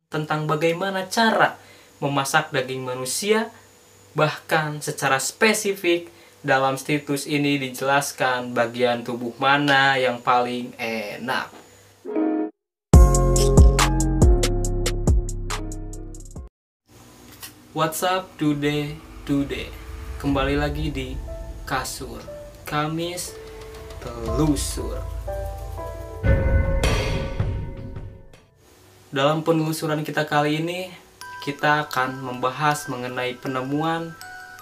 tentang bagaimana cara memasak daging manusia. Bahkan secara spesifik dalam situs ini dijelaskan bagian tubuh mana yang paling enak. What's up today? Kembali lagi di Kasur Kamis Telusur. Dalam penelusuran kita kali ini, kita akan membahas mengenai penemuan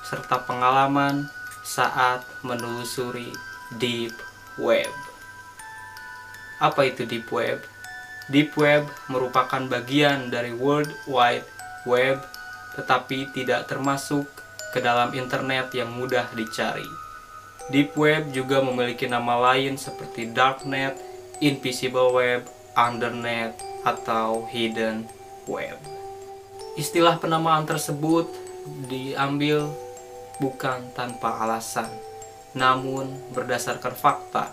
serta pengalaman saat menelusuri Deep Web. Apa itu Deep Web? Deep Web merupakan bagian dari World Wide Web, tetapi tidak termasuk ke dalam internet yang mudah dicari. Deep Web juga memiliki nama lain seperti Darknet, Invisible Web, Undernet, atau Hidden Web. Istilah penamaan tersebut diambil bukan tanpa alasan, namun berdasarkan fakta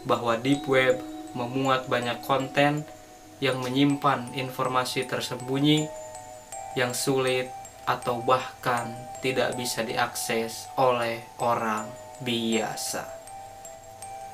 bahwa Deep Web memuat banyak konten yang menyimpan informasi tersembunyi yang sulit atau bahkan tidak bisa diakses oleh orang biasa.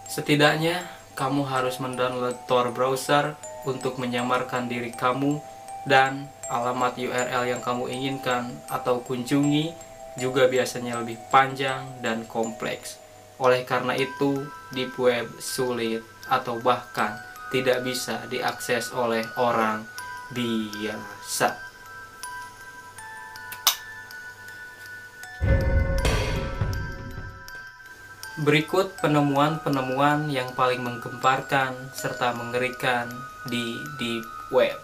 Setidaknya kamu harus mendownload Tor browser untuk menyamarkan diri kamu, dan alamat URL yang kamu inginkan atau kunjungi juga biasanya lebih panjang dan kompleks. Oleh karena itu, Deep Web sulit atau bahkan tidak bisa diakses oleh orang biasa. Berikut penemuan-penemuan yang paling menggemparkan serta mengerikan di Deep Web.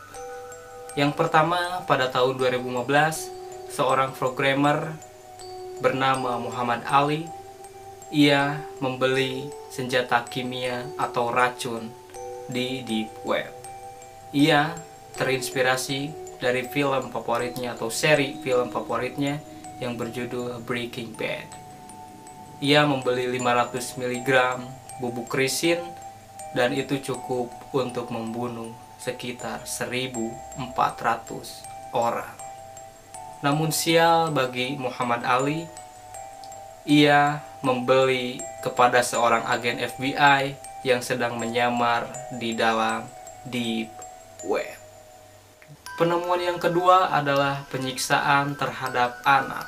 Yang pertama, pada tahun 2015, seorang programmer bernama Muhammad Ali, ia membeli senjata kimia atau racun di Deep Web. Ia terinspirasi dari film favoritnya atau seri film favoritnya yang berjudul Breaking Bad. Ia membeli 500 mg bubuk risin, dan itu cukup untuk membunuh sekitar 1.400 orang. Namun sial bagi Muhammad Ali, ia membeli kepada seorang agen FBI yang sedang menyamar di dalam Deep Web. Penemuan yang kedua adalah penyiksaan terhadap anak.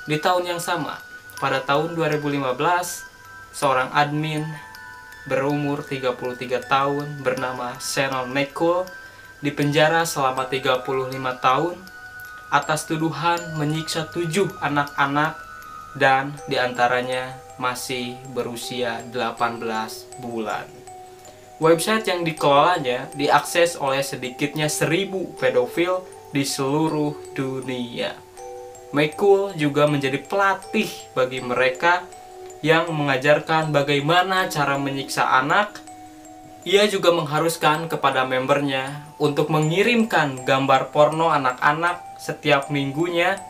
Di tahun yang sama, pada tahun 2015, seorang admin berumur 33 tahun bernama Shannon McCool dipenjara selama 35 tahun atas tuduhan menyiksa 7 anak-anak, dan diantaranya masih berusia 18 bulan. Website yang dikelolanya diakses oleh sedikitnya 1.000 pedofil di seluruh dunia. McCool juga menjadi pelatih bagi mereka yang mengajarkan bagaimana cara menyiksa anak. Ia juga mengharuskan kepada membernya untuk mengirimkan gambar porno anak-anak setiap minggunya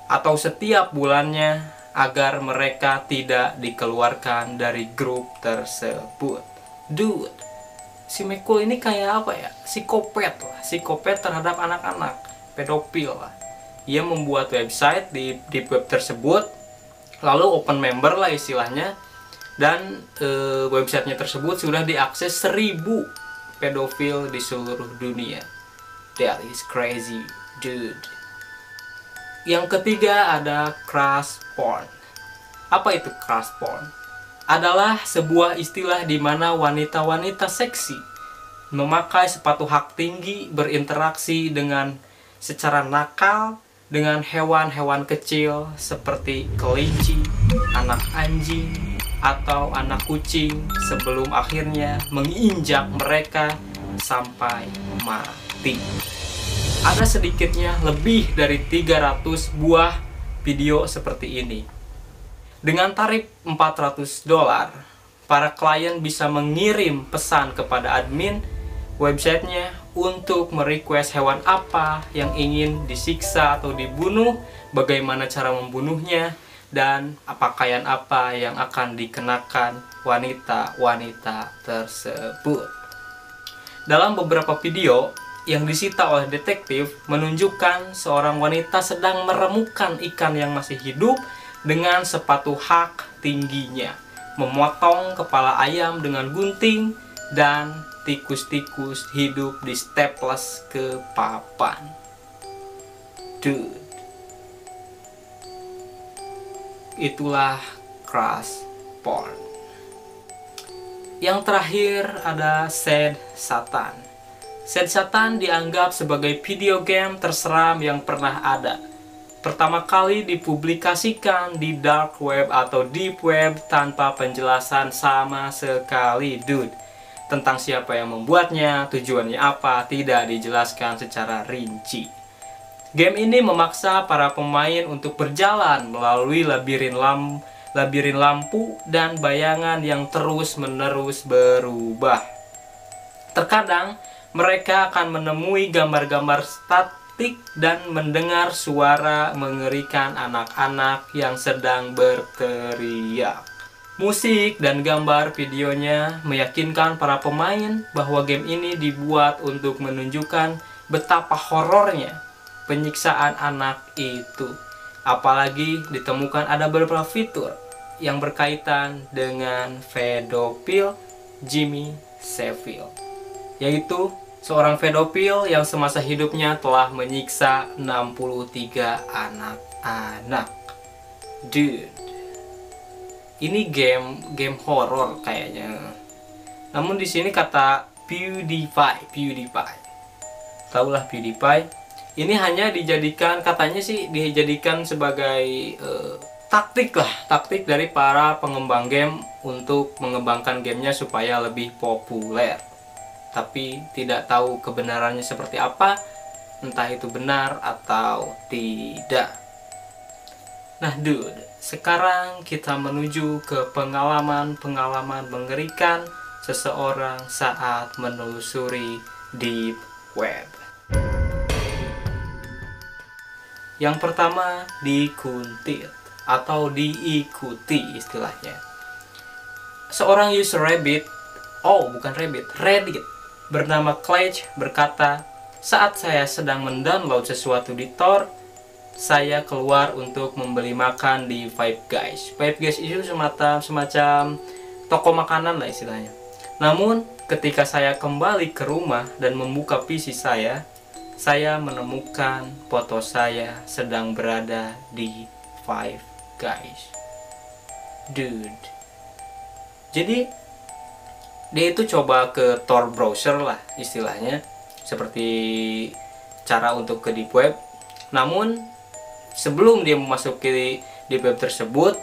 atau setiap bulannya agar mereka tidak dikeluarkan dari grup tersebut. Dude, si McCool ini kayak apa ya? Psikopat lah, psikopat terhadap anak-anak, pedofil lah. Ia membuat website di Deep Web tersebut, lalu open member lah istilahnya, dan websitenya tersebut sudah diakses 1.000 pedofil di seluruh dunia. That is crazy, dude. Yang ketiga ada crush porn. Apa itu crush porn? Adalah sebuah istilah di mana wanita-wanita seksi memakai sepatu hak tinggi berinteraksi dengan secara nakal dengan hewan-hewan kecil seperti kelinci, anak anjing, atau anak kucing sebelum akhirnya menginjak mereka sampai mati. Ada sedikitnya lebih dari 300 buah video seperti ini. Dengan tarif $400, para klien bisa mengirim pesan kepada admin websitenya untuk merequest hewan apa yang ingin disiksa atau dibunuh, bagaimana cara membunuhnya, dan pakaian apa yang akan dikenakan wanita-wanita tersebut. Dalam beberapa video, yang disita oleh detektif menunjukkan seorang wanita sedang meremukan ikan yang masih hidup dengan sepatu hak tingginya, memotong kepala ayam dengan gunting, dan tikus-tikus hidup di staples ke papan. Dude, itulah crush porn. Yang terakhir ada Sad Satan. Sad Satan dianggap sebagai video game terseram yang pernah ada. Pertama kali dipublikasikan di dark web atau deep web tanpa penjelasan sama sekali, dude. Tentang siapa yang membuatnya, tujuannya apa, tidak dijelaskan secara rinci. Game ini memaksa para pemain untuk berjalan melalui labirin lampu dan bayangan yang terus-menerus berubah. Terkadang mereka akan menemui gambar-gambar statik dan mendengar suara mengerikan anak-anak yang sedang berteriak. Musik dan gambar videonya meyakinkan para pemain bahwa game ini dibuat untuk menunjukkan betapa horornya penyiksaan anak itu. Apalagi ditemukan ada beberapa fitur yang berkaitan dengan pedofil Jimmy Savile, yaitu seorang pedofil yang semasa hidupnya telah menyiksa 63 anak-anak. Dude, ini game horor kayaknya. Namun di sini kata PewDiePie, tahulah PewDiePie. Ini hanya katanya sih dijadikan sebagai taktik dari para pengembang game untuk mengembangkan gamenya supaya lebih populer. Tapi tidak tahu kebenarannya seperti apa, entah itu benar atau tidak. Nah dude, sekarang kita menuju ke pengalaman mengerikan seseorang saat menelusuri deep web. Yang pertama, dikuntit atau diikuti istilahnya. Seorang user Reddit bernama Clutch berkata, "Saat saya sedang mendownload sesuatu di Tor, saya keluar untuk membeli makan di Five Guys." Five Guys itu semacam toko makanan lah istilahnya. Namun, ketika saya kembali ke rumah dan membuka PC saya menemukan foto saya sedang berada di Five Guys. Dude. Jadi dia itu coba ke Tor browser lah istilahnya, seperti cara untuk ke deep web. Namun sebelum dia memasuki deep web tersebut,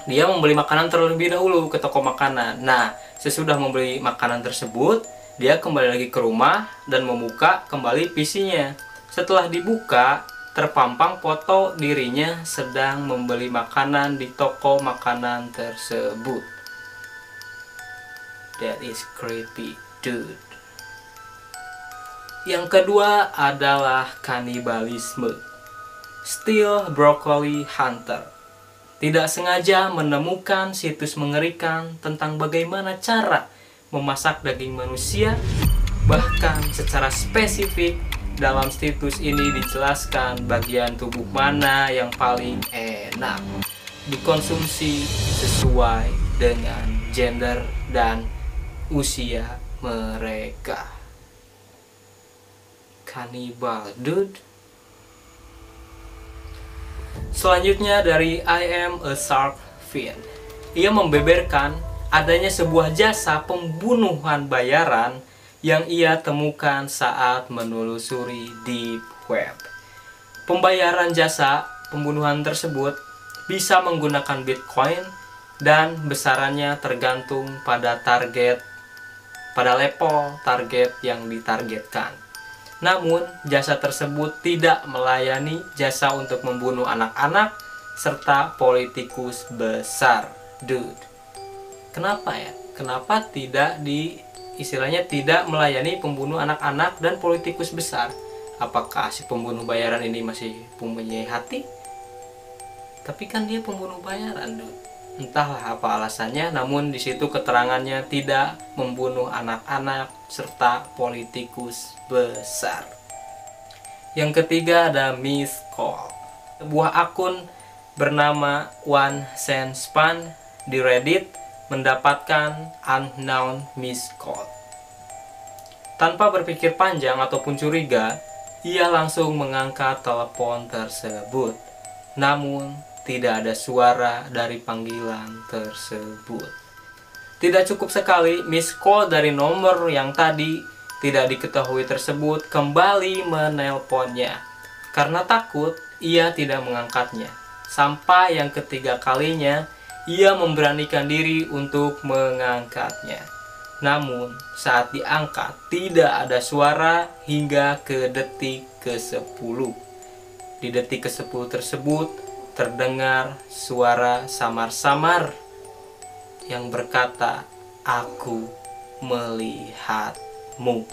dia membeli makanan terlebih dahulu ke toko makanan. Nah, sesudah membeli makanan tersebut, dia kembali lagi ke rumah dan membuka kembali PC-nya. Setelah dibuka, terpampang foto dirinya sedang membeli makanan di toko makanan tersebut. That is creepy, dude. Yang kedua adalah kanibalisme. Steel Broccoli Hunter tidak sengaja menemukan situs mengerikan tentang bagaimana cara memasak daging manusia. Bahkan secara spesifik dalam situs ini dijelaskan bagian tubuh mana yang paling enak dikonsumsi sesuai dengan gender dan usia mereka. Kanibal, dude. Selanjutnya dari I Am a Shark Fin. Ia membeberkan adanya sebuah jasa pembunuhan bayaran yang ia temukan saat menelusuri deep web. Pembayaran jasa pembunuhan tersebut bisa menggunakan Bitcoin dan besarannya tergantung pada level target yang ditargetkan. Namun, jasa tersebut tidak melayani jasa untuk membunuh anak-anak serta politikus besar. Dude, kenapa ya? Kenapa tidak tidak melayani pembunuh anak-anak dan politikus besar? Apakah si pembunuh bayaran ini masih mempunyai hati? Tapi kan dia pembunuh bayaran, dude. Entahlah apa alasannya, namun di situ keterangannya tidak membunuh anak-anak serta politikus besar. Yang ketiga ada Miss Call. Sebuah akun bernama One Cent Span di Reddit mendapatkan unknown Miss Call. Tanpa berpikir panjang ataupun curiga, ia langsung mengangkat telepon tersebut. Namun, tidak ada suara dari panggilan tersebut. Tidak cukup sekali, miss call dari nomor yang tadi tidak diketahui tersebut kembali menelponnya. Karena takut, ia tidak mengangkatnya. Sampai yang ketiga kalinya, ia memberanikan diri untuk mengangkatnya. Namun, saat diangkat, tidak ada suara hingga ke detik ke-10. Di detik ke-10 tersebut, terdengar suara samar-samar yang berkata, "Aku melihatmu."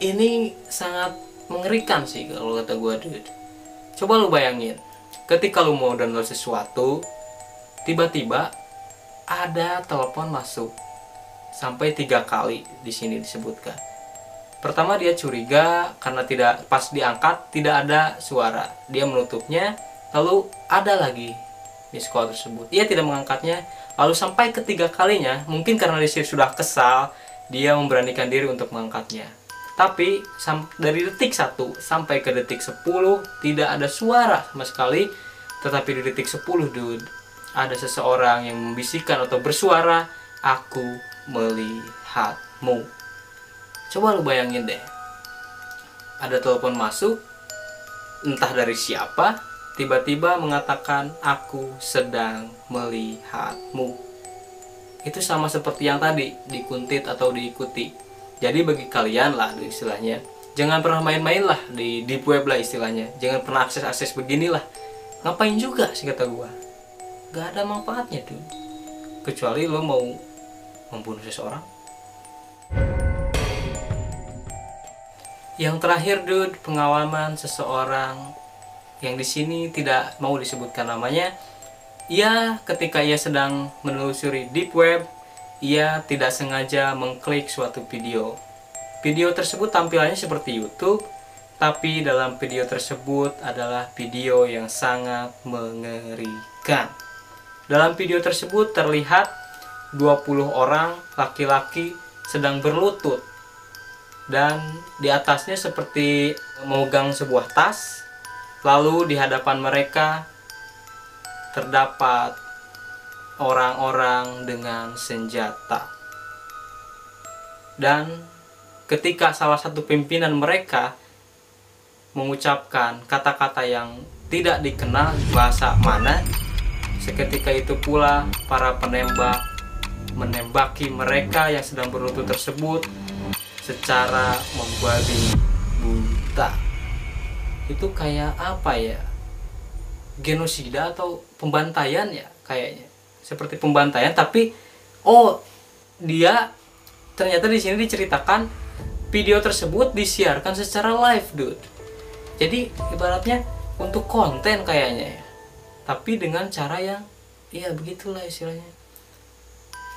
Ini sangat mengerikan sih kalau kata gue, dude. Coba lu bayangin, ketika lu mau download sesuatu, tiba-tiba ada telepon masuk. Sampai 3 kali di sini disebutkan. Pertama dia curiga karena pas diangkat tidak ada suara. Dia menutupnya, lalu ada lagi miss call tersebut. Ia tidak mengangkatnya, lalu sampai ketiga kalinya, mungkin karena dia sudah kesal, dia memberanikan diri untuk mengangkatnya. Tapi dari detik 1 sampai ke detik 10 tidak ada suara sama sekali. Tetapi di detik 10, dude, ada seseorang yang membisikkan atau bersuara, "Aku melihatmu." Coba lu bayangin deh, ada telepon masuk, entah dari siapa, tiba-tiba mengatakan, "Aku sedang melihatmu." Itu sama seperti yang tadi, dikuntit atau diikuti. Jadi bagi kalian lah istilahnya, jangan pernah main-main lah di deep web lah istilahnya. Jangan pernah akses-akses beginilah. Ngapain juga sih kata gua, gak ada manfaatnya tuh. Kecuali lo mau membunuh seseorang. Yang terakhir, dude, pengalaman seseorang yang di sini tidak mau disebutkan namanya. Ia ketika ia sedang menelusuri deep web, ia tidak sengaja mengklik suatu video. Video tersebut tampilannya seperti YouTube, tapi dalam video tersebut adalah video yang sangat mengerikan. Dalam video tersebut terlihat 20 orang laki-laki sedang berlutut, dan di atasnya seperti memegang sebuah tas. Lalu di hadapan mereka terdapat orang-orang dengan senjata. Dan ketika salah satu pimpinan mereka mengucapkan kata-kata yang tidak dikenal bahasa mana, seketika itu pula para penembak menembaki mereka yang sedang berlutut tersebut secara membabi buta. Itu kayak apa ya? Genosida atau pembantaian ya kayaknya. Seperti pembantaian, tapi dia ternyata di sini diceritakan video tersebut disiarkan secara live, dude. Jadi ibaratnya untuk konten kayaknya ya. Tapi dengan cara yang ya begitulah istilahnya.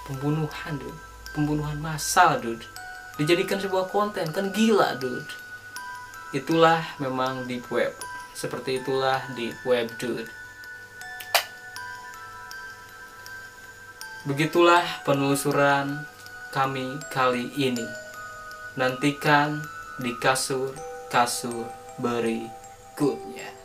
Pembunuhan, dude. Pembunuhan massal, dude. Dijadikan sebuah konten, kan gila, dude. Itulah memang deep web. Seperti itulah deep web, dude. Begitulah penelusuran kami kali ini. Nantikan di kasur berikutnya.